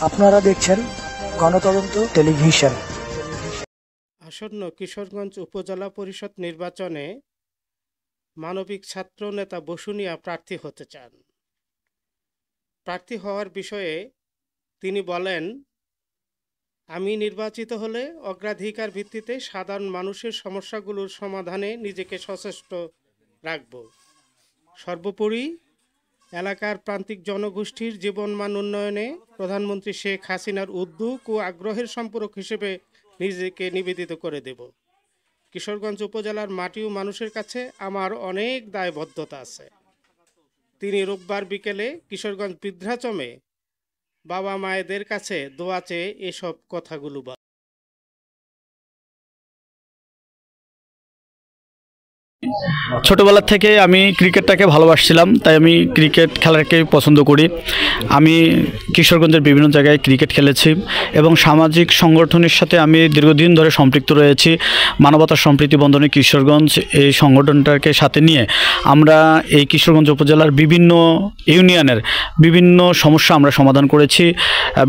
আপনারা দেখছেন গণতদন্ত টেলিভিশন। আসন্ন কিশোরগঞ্জ উপজেলা পরিষদ নির্বাচনে মানবিক ছাত্র নেতা বসুনিয়া প্রার্থী হতে চান। প্রার্থী হওয়ার বিষয়ে তিনি বলেন, আমি নির্বাচিত হলে অগ্রাধিকার ভিত্তিতে সাধারণ মানুষের সমস্যাগুলোর সমাধানে নিজেকে সচেষ্ট রাখব। সর্বোপরি এলাকার প্রান্তিক জনগোষ্ঠীর জীবনমান উন্নয়নে প্রধানমন্ত্রী শেখ হাসিনার উদ্যোগ ও আগ্রহের সম্পূরক হিসেবে নিজেকে নিবেদিত করে দেব। কিশোরগঞ্জ উপজেলার মাটি ও মানুষের কাছে আমার অনেক দায়বদ্ধতা আছে। তিনি রোববার বিকেলে কিশোরগঞ্জ বৃদ্ধাশ্রমে বাবা মায়েদের কাছে দোয়া চেয়ে এসব কথাগুলো বলেন। ছোটবেলা থেকে আমি ক্রিকেটটাকে ভালোবাসছিলাম, তাই আমি ক্রিকেট খেলাকে পছন্দ করি। আমি কিশোরগঞ্জের বিভিন্ন জায়গায় ক্রিকেট খেলেছি এবং সামাজিক সংগঠনের সাথে আমি দীর্ঘদিন ধরে সম্পৃক্ত রয়েছি। মানবতা সম্প্রীতি বন্ধনে কিশোরগঞ্জ এই সংগঠনটাকে সাথে নিয়ে আমরা এই কিশোরগঞ্জ উপজেলার বিভিন্ন ইউনিয়নের বিভিন্ন সমস্যা আমরা সমাধান করেছি,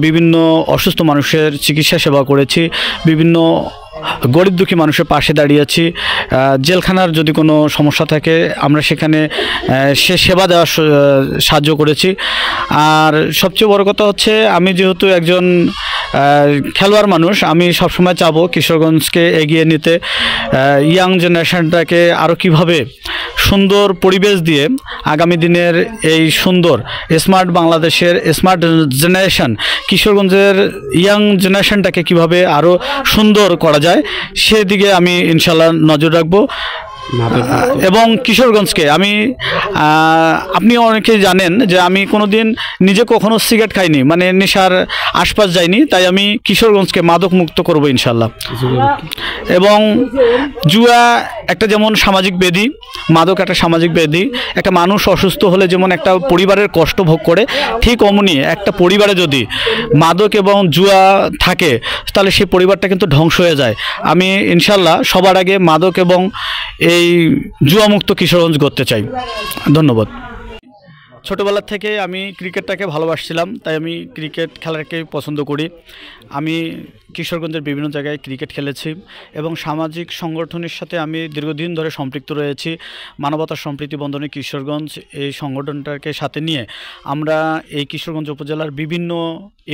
বিভিন্ন অসুস্থ মানুষের চিকিৎসা সেবা করেছি, বিভিন্ন গরিব দুঃখী মানুষের পাশে দাঁড়িয়েছি। জেলখানার যদি কোনো সমস্যা থাকে আমরা সেখানে সেবা দেওয়ার সাহায্য করেছি। আর সবচেয়ে বড় কথা হচ্ছে, আমি যেহেতু একজন খেলোয়াড় মানুষ, আমি সবসময় চাবো কিশোরগঞ্জকে এগিয়ে নিতে, ইয়াং জেনারেশনটাকে আরও কীভাবে সুন্দর পরিবেশ দিয়ে আগামী দিনের এই সুন্দর স্মার্ট বাংলাদেশের স্মার্ট জেনারেশন, কিশোরগঞ্জের ইয়াং জেনারেশনটাকে কীভাবে আরও সুন্দর করা যায় সেদিকে আমি ইনশাল্লাহ নজর রাখবো। এবং কিশোরগঞ্জকে আমি আপনি অনেকেই জানেন যে আমি কোনোদিন নিজে কখনো সিগারেট খাইনি, মানে নেশার আশপাশ যাইনি, তাই আমি কিশোরগঞ্জকে মাদক মুক্ত করবো ইনশাল্লাহ। এবং জুয়া একটা যেমন সামাজিক ব্যাধি, মাদক একটা সামাজিক ব্যাধি। একটা মানুষ অসুস্থ হলে যেমন একটা পরিবারের কষ্ট ভোগ করে, ঠিক অমনি একটা পরিবারে যদি মাদক এবং জুয়া থাকে তাহলে সেই পরিবারটা কিন্তু ধ্বংস হয়ে যায়। আমি ইনশাল্লাহ সবার আগে মাদক এবং এই জুয়ামুক্ত কিশোরগঞ্জ করতে চাই। ধন্যবাদ। ছোটোবেলা থেকে আমি ক্রিকেটটাকে ভালোবাসছিলাম, তাই আমি ক্রিকেট খেলাকে পছন্দ করি। আমি কিশোরগঞ্জের বিভিন্ন জায়গায় ক্রিকেট খেলেছি এবং সামাজিক সংগঠনের সাথে আমি দীর্ঘদিন ধরে সম্পৃক্ত রয়েছি। মানবতা সম্প্রীতি বন্ধনে কিশোরগঞ্জ এই সংগঠনটাকে সাথে নিয়ে আমরা এই কিশোরগঞ্জ উপজেলার বিভিন্ন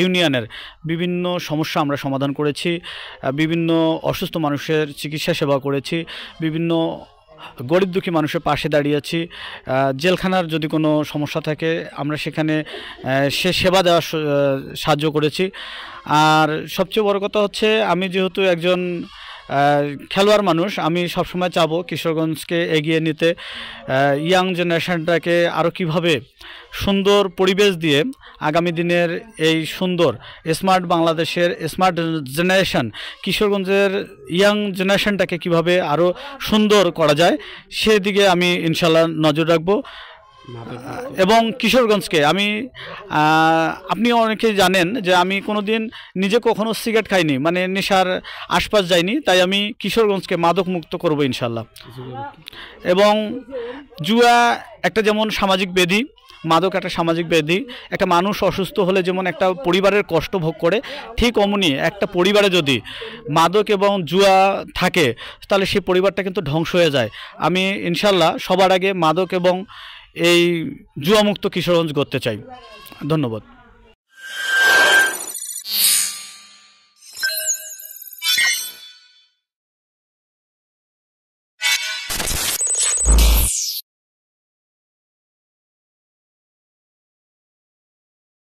ইউনিয়নের বিভিন্ন সমস্যা আমরা সমাধান করেছি, বিভিন্ন অসুস্থ মানুষের চিকিৎসা সেবা করেছি, বিভিন্ন গরিব দুঃখী মানুষের পাশে দাঁড়িয়েছি। জেলখানার যদি কোনো সমস্যা থাকে আমরা সেখানে সেবা দেওয়ার সাহায্য করেছি। আর সবচেয়ে বড় কথা হচ্ছে, আমি যেহেতু একজন খেলোয়াড় মানুষ, আমি সবসময় চাবো কিশোরগঞ্জকে এগিয়ে নিতে, ইয়াং জেনারেশনটাকে আরও কীভাবে সুন্দর পরিবেশ দিয়ে আগামী দিনের এই সুন্দর স্মার্ট বাংলাদেশের স্মার্ট জেনারেশন, কিশোরগঞ্জের ইয়াং জেনারেশনটাকে কীভাবে আরও সুন্দর করা যায় সেদিকে আমি ইনশাল্লাহ নজর রাখবো। এবং কিশোরগঞ্জকে আমি আপনি অনেকেই জানেন যে আমি কোনোদিন নিজে কখনো সিগারেট খাইনি, মানে নেশার আশপাশ যাইনি, তাই আমি কিশোরগঞ্জকে মাদক মুক্ত করবো ইনশাল্লাহ। এবং জুয়া একটা যেমন সামাজিক ব্যাধি, মাদক একটা সামাজিক ব্যাধি। একটা মানুষ অসুস্থ হলে যেমন একটা পরিবারের কষ্ট ভোগ করে, ঠিক অমনি একটা পরিবারে যদি মাদক এবং জুয়া থাকে তাহলে সেই পরিবারটা কিন্তু ধ্বংস হয়ে যায়। আমি ইনশাল্লাহ সবার আগে মাদক এবং এই জুয়ামুক্ত কিশোরগঞ্জ করতে চাই। ধন্যবাদ।